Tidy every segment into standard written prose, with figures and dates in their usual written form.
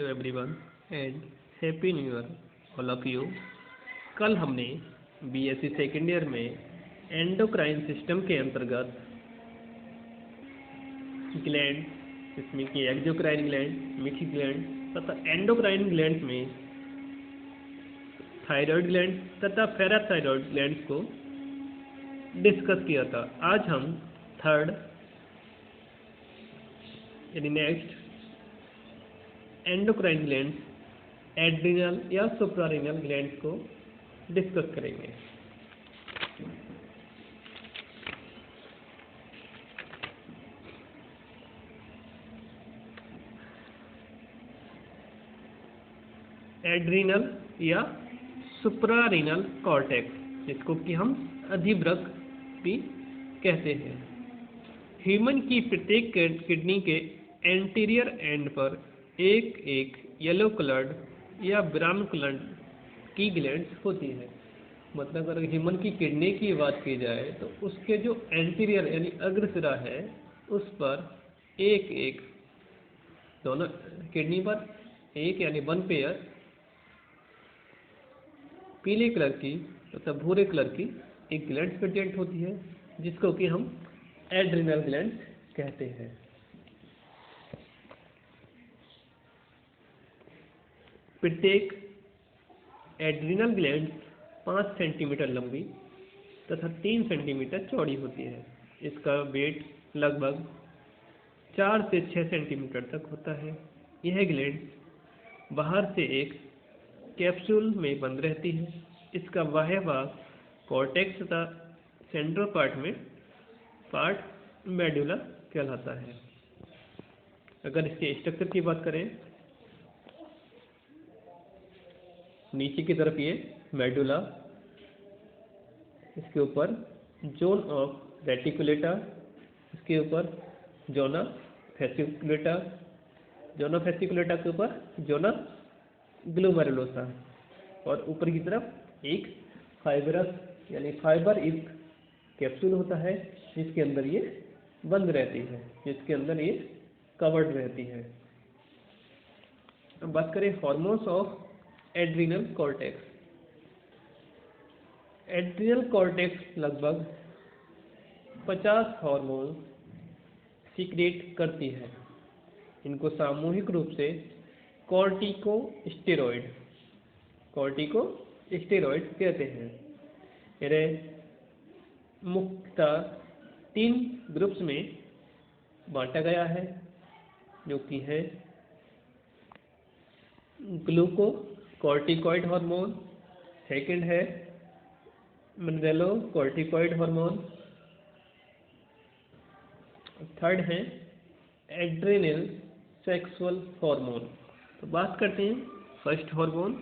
Hello everyone and happy new year all of you. कल हमने BSc second year में endocrine system के अंतर्गत ग्लैंड, जिसमें कि एक्सोक्राइन ग्लैंड, मिक्स ग्लैंड तथा एंडोक्राइन ग्लैंड में थायराइड ग्लैंड तथा पैराथायराइड ग्लैंड को डिस्कस किया था। आज हम थर्ड यानी नेक्स्ट एंडोक्राइन ग्लैंड, एड्रिनल या सुप्रारेनल ग्लैंड को डिस्कस करेंगे। एड्रिनल या सुप्रारेनल कॉर्टेक्स, जिसको कि हम अधिवृक्क भी कहते हैं। ह्यूमन की प्रत्येक किडनी के एंटीरियर एंड पर एक एक येलो कलर्ड या ब्राउन कलर्ड की ग्लैंड्स होती है। मतलब अगर ह्यूमन की किडनी की बात की जाए तो उसके जो एंटीरियर यानी अग्रसिरा है उस पर एक एक, दोनों किडनी पर एक यानी वन पेयर पीले कलर की तथा भूरे कलर की एक ग्लैंड प्रेजेंट होती है, जिसको कि हम एड्रिनल ग्लैंड कहते हैं। प्रत्येक एड्रिनल ग्लैंड 5 सेंटीमीटर लंबी तथा 3 सेंटीमीटर चौड़ी होती है। इसका वेट लगभग 4 से 6 सेंटीमीटर तक होता है। यह ग्लैंड बाहर से एक कैप्सूल में बंद रहती है। इसका बाह्य भाग कॉर्टेक्स तथा सेंट्रल पार्ट मेडुला कहलाता है। अगर इसके स्ट्रक्चर की बात करें, नीचे की तरफ ये मेडुला, इसके ऊपर जोन ऑफ रेटिकुलेटा, इसके ऊपर जोना फेसिकुलेटा, जोना फेसिकुलेटा के ऊपर जोना ग्लोमेरुलोसा, और ऊपर की तरफ एक फाइबरस यानी फाइबर युक्त कैप्सूल होता है, जिसके अंदर ये बंद रहती है, जिसके अंदर ये कवर्ड रहती है। अब बात करें hormones of adrenal cortex. Adrenal cortex लगभग 50 हार्मोन सीक्रेट करती है। इनको सामूहिक रूप से कॉर्टिकोस्टेरॉइड कहते हैं। इन्हें मुख्यतः 3 ग्रुप्स में बांटा गया है, जो कि है ग्लूकोकॉर्टिकॉइड हार्मोन, सेकंड है मिनरलोकॉर्टिकॉइड हार्मोन, थर्ड है एड्रेनल सेक्सुअल हार्मोन। तो बात करते हैं फर्स्ट हार्मोन,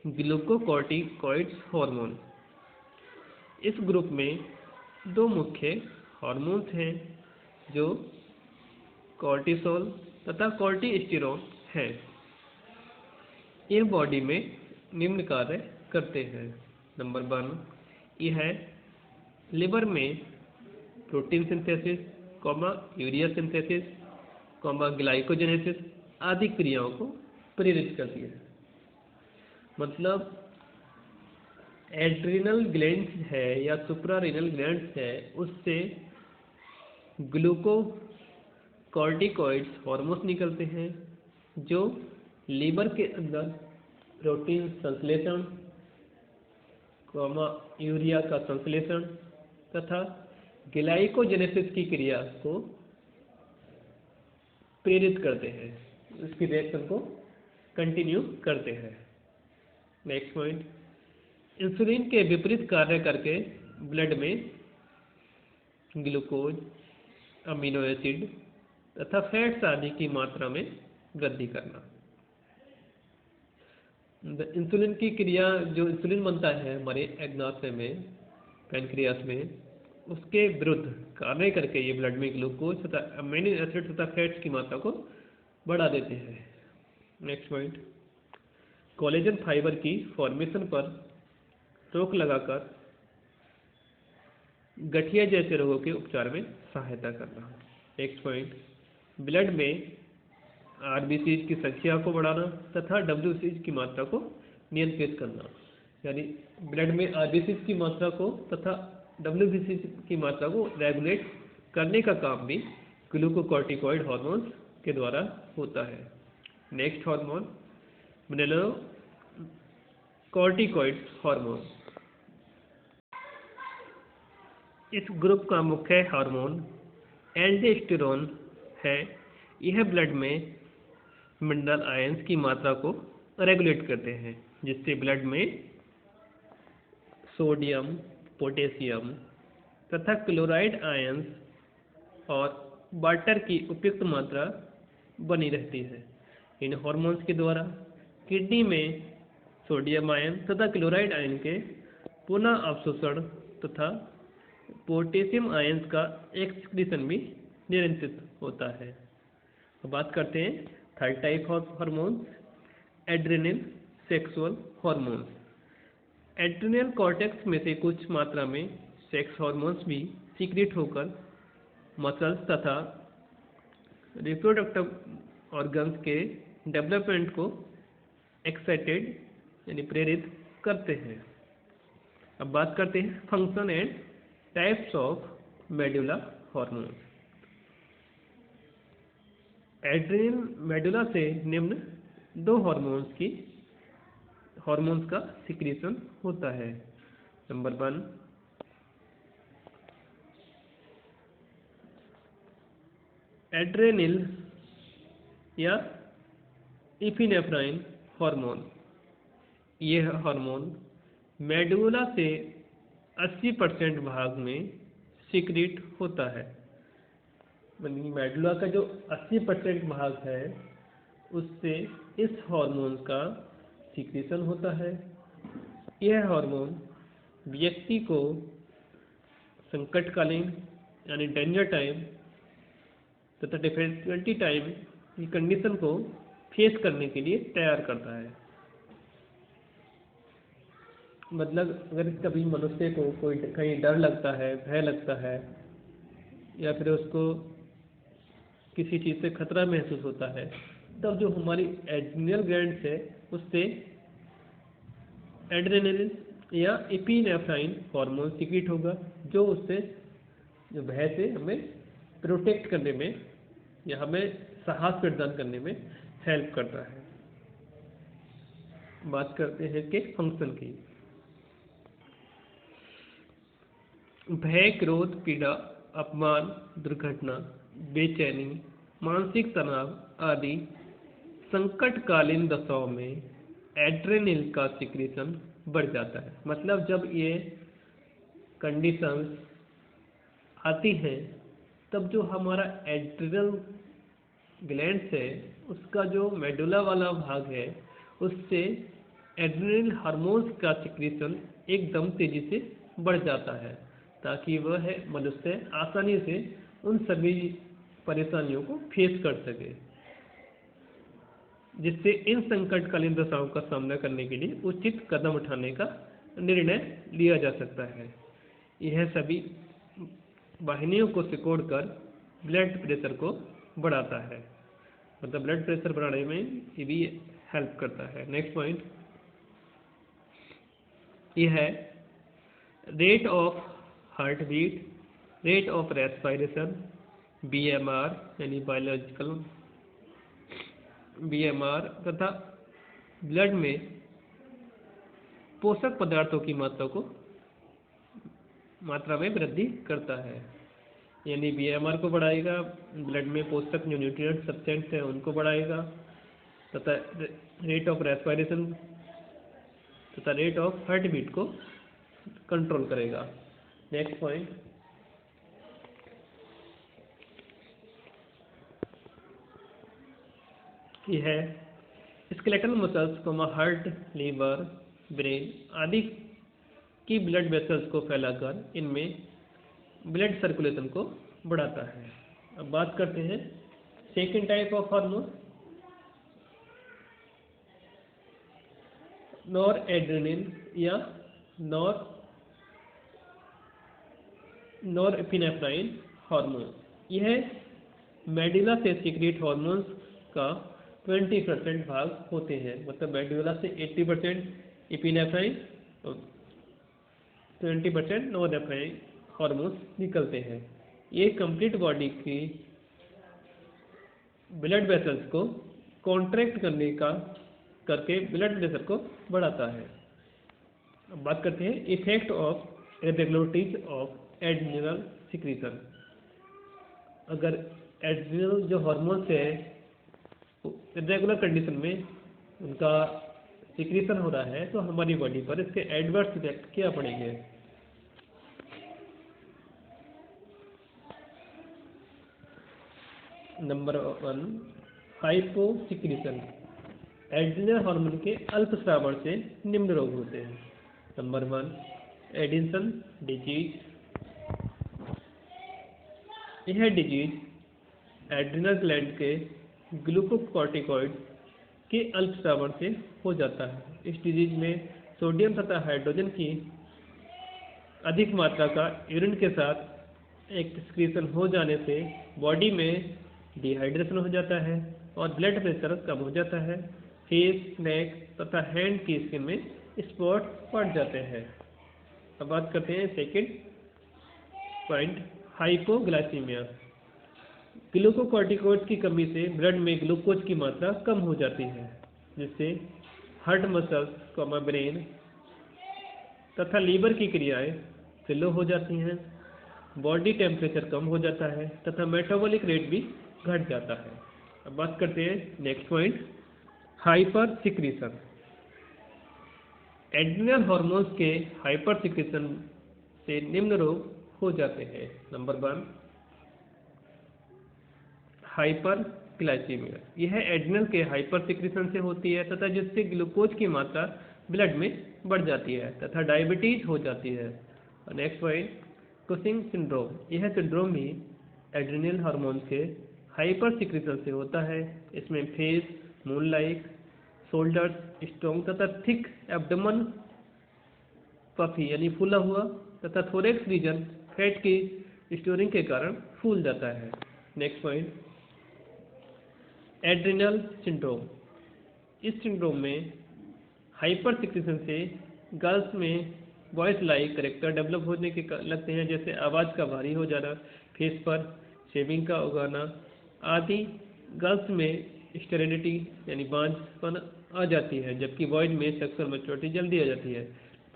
ग्लूकोकॉर्टिकॉइड्स हार्मोन। इस ग्रुप में 2 मुख्य हार्मोन्स हैं, जो कॉर्टिसोल तथा कॉर्टिस्टेरोन हैं। ये बॉडी में निम्न कार्य करते हैं। नंबर 1, यह है लिवर में protein synthesis, urea synthesis, glycogenesis आदि क्रियाओं को प्रेरित करती है। मतलब एड्रिनल ग्लैंड्स है या सुप्रारेनल ग्लैंड्स है, उससे ग्लूकोकॉर्टिकॉइड्स हार्मोन्स निकलते हैं, जो लीवर के अंदर प्रोटीन संश्लेषण, यूरिया का संश्लेषण तथा ग्लाइकोजेनेसिस की क्रिया को प्रेरित करते हैं, उसकी रिएक्शन को कंटिन्यू करते हैं। नेक्स्ट पॉइंट, इंसुलिन के विपरीत कार्य करके ब्लड में ग्लूकोज, अमीनो एसिड तथा फैट्स आदि की मात्रा में वृद्धि करना। इंसुलिन की क्रिया, जो इंसुलिन बनता है हमारे अग्नाशय में, पैनक्रियास में, उसके विरुद्ध कार्य करके ये ब्लड में ग्लूकोज तथा अमीनो एसिड तथा फैट्स की मात्रा को बढ़ा देते हैं। नेक्स्ट पॉइंट, कोलेजन फाइबर की फॉर्मेशन पर रोक लगाकर गठिया जैसे रोगों के उपचार में सहायता करना। नेक्स्ट पॉइंट, ब्लड में आरबीसीज की संख्या को बढ़ाना तथा डब्ल्यूसीज की मात्रा को नियंत्रित करना। यानी ब्लड में आरबीसीज की मात्रा को तथा डब्ल्यूबीसीज की मात्रा को रेगुलेट करने का काम भी ग्लूकोकॉर्टिकॉइड हार्मोन के द्वारा होता है। Next hormone mineralocorticoid hormone. इस ग्रुप का मुख्य हार्मोन एल्डोस्टेरोन है। यह ब्लड में मिनरल आयंस की मात्रा को रेगुलेट करते हैं, जिससे ब्लड में सोडियम, पोटेशियम तथा क्लोराइड आयंस और वाटर की उपयुक्त मात्रा बनी रहती है। इन हार्मोन्स के द्वारा किडनी में सोडियम आयन तथा क्लोराइड आयन के पुनः अवशोषण तथा पोटेशियम आयंस का एक्सक्रीशन भी नियंत्रित होता है। अब बात करते हैं third type of hormones, adrenal sexual hormones. Adrenal cortex में से कुछ मात्रा में सेक्स हार्मोन्स भी सीक्रेट होकर मसल्स तथा रिप्रोडक्टिव ऑर्गन्स के डेवलपमेंट को एक्साइटेड यानी प्रेरित करते हैं। अब बात करते हैं function and types of medulla hormones. Adrenal medulla से निम्न दो हार्मोन्स का सिक्रीशन होता है। नंबर 1 एड्रेनल या इपिनेफ्राइन हार्मोन। यह हार्मोन मेडुला से 80% भाग में सीक्रेट होता है। मेडुला का जो 80% भाग है उससे इस हार्मोन का सीक्रेशन होता है। यह हार्मोन व्यक्ति को संकटकालीन यानी डेंजर टाइम तथा डिफिकल्टी टाइम की कंडीशन को फेस करने के लिए तैयार करता है। मतलब अगर कभी मनुष्य को कोई कहीं डर लगता है, भय लगता है या फिर उसको किसी चीज़ से खतरा महसूस होता है, तब जो हमारी एड्रेनल ग्लैंड्स है उससे एड्रेनलिन या एपिनेफ्राइन हार्मोन सीक्रेट होगा, जो उससे जो भय से हमें प्रोटेक्ट करने में या हमें साहस प्रदान करने में हेल्प करता है। बात करते हैं कि फंक्शन की। भय, क्रोध, पीड़ा, अपमान, दुर्घटना, बेचैनी, मानसिक तनाव आदि संकटकालीन दशाओं में एड्रेनल का सिक्रीशन बढ़ जाता है। मतलब जब ये कंडीशंस आती हैं तब जो हमारा एड्रेनल ग्लैंड्स है उसका जो मेडुला वाला भाग है उससे एड्रेनल हार्मोन्स का सिक्रीशन एकदम तेजी से बढ़ जाता है, ताकि वह मनुष्य आसानी से उन सभी परेशानियों को फेस कर सके, जिससे इन संकटकालीन दशाओं का सामना करने के लिए उचित कदम उठाने का निर्णय लिया जा सकता है। यह सभी वाहिनियों को सिकोड़कर ब्लड प्रेशर को बढ़ाता है, मतलब ब्लड प्रेशर बढ़ाने में ये भी हेल्प करता है। नेक्स्ट पॉइंट यह है rate of heart beat, rate of respiration, BMR यानी बायोलॉजिकल BMR तथा ब्लड में पोषक पदार्थों की मात्रा में वृद्धि करता है। यानी BMR को बढ़ाएगा, ब्लड में पोषक जो न्यूट्रिएंट सब्सटेंस है उनको बढ़ाएगा तथा रेट ऑफ रेस्पिरेशन तथा रेट ऑफ हार्ट बीट को कंट्रोल करेगा। नेक्स्ट पॉइंट यह है स्केलेटल मसल्स को हार्ट, लीवर, ब्रेन आदि की ब्लड वेसल्स को फैलाकर इनमें ब्लड सर्कुलेशन को बढ़ाता है। अब बात करते हैं second type of hormone, nor adrenaline या नॉर एपिनेफ्राइन हार्मोन। यह मेडुला से सीक्रेट हार्मोन्स का 20% भाग होते हैं, मतलब मेडुला से 80% इपिनेफ्राइन और 20% नॉरएफ्राइन हार्मोन्स निकलते हैं। ये कंप्लीट बॉडी की ब्लड वेसल्स को कॉन्ट्रैक्ट करके ब्लड प्रेशर को बढ़ाता है। अब बात करते हैं effect of irregularities of adrenal secretion. अगर एड्रिनल जो हार्मोन्स है इरेगुलर कंडीशन में उनका सिक्रीशन हो रहा है तो हमारी बॉडी पर इसके एडवर्स इफेक्ट क्या पड़ेंगे। Number 1, hyposecretion. एड्रिनल हार्मोन के अल्पस्रावन से निम्न रोग होते हैं। Number 1, Addison disease. यह डिजीज एड्रिनल ग्लैंड के ग्लूकोकॉर्टिकॉइड के अल्पस्रावन से हो जाता है। इस डिजीज में सोडियम तथा हाइड्रोजन की अधिक मात्रा का यूरिन के साथ एक्सक्रीशन हो जाने से बॉडी में डिहाइड्रेशन हो जाता है और ब्लड प्रेशर कम हो जाता है। फेस, नेक तथा हैंड की स्किन में स्पॉट पड़ जाते हैं। अब बात करते हैं सेकंड पॉइंट, हाइपोग्लाइसीमिया। ग्लूकोकॉर्टिकॉइड की कमी से ब्लड में ग्लूकोज की मात्रा कम हो जाती है जिससे हार्ट मसल्स, ब्रेन तथा लीवर की क्रियाएं स्लो हो जाती हैं, बॉडी टेम्परेचर कम हो जाता है तथा मेटाबॉलिक रेट भी घट जाता है। अब बात करते हैं next point, hyper secretion. Adrenal hormones के हाइपर सिक्रीशन से निम्न रोग हो जाते हैं। Number 1, hyper glycaemia. यह एड्रिनल के हाइपर सिक्रीशन से होती है तथा जिससे ग्लूकोज की मात्रा ब्लड में बढ़ जाती है तथा डायबिटीज हो जाती है। Next point, Cushing syndrome. यह सिंड्रोम भी एड्रिनल हार्मोन के हाइपर सिक्रीशन से होता है। इसमें face, moon like, shoulders strong तथा थिक एब्डोमेन पफी यानी फूला हुआ तथा थोरेक्स रीजन फैट की स्टोरिंग के कारण फूल जाता है। Next point, adrenal syndrome. इस सिंड्रोम में हाइपर सिक्रीशन से गर्ल्स में वॉइस लाइक करेक्टर डेवलप होने के लगते हैं, जैसे आवाज़ का भारी हो जाना, फेस पर शेविंग का उगाना आदि। गर्ल्स में स्टेरिलिटी यानी बांझपन आ जाती है, जबकि बॉयज में सेक्सुअल मैच्योरिटी जल्दी आ जाती है।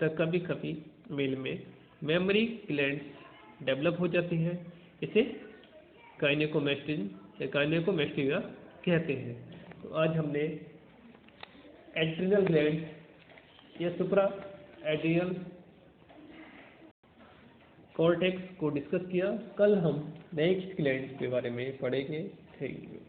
तब कभी कभी मेल में मेमोरी ग्लैंड्स डेवलप हो जाती है, इसे गायनेकोमैस्टिया कहते हैं। तो आज हमने एड्रिनल ग्लैंड या सुप्रा एड्रिनल कॉर्टेक्स को डिस्कस किया। कल हम नेक्स्ट ग्लैंड के बारे में पढ़ेंगे। Thank you.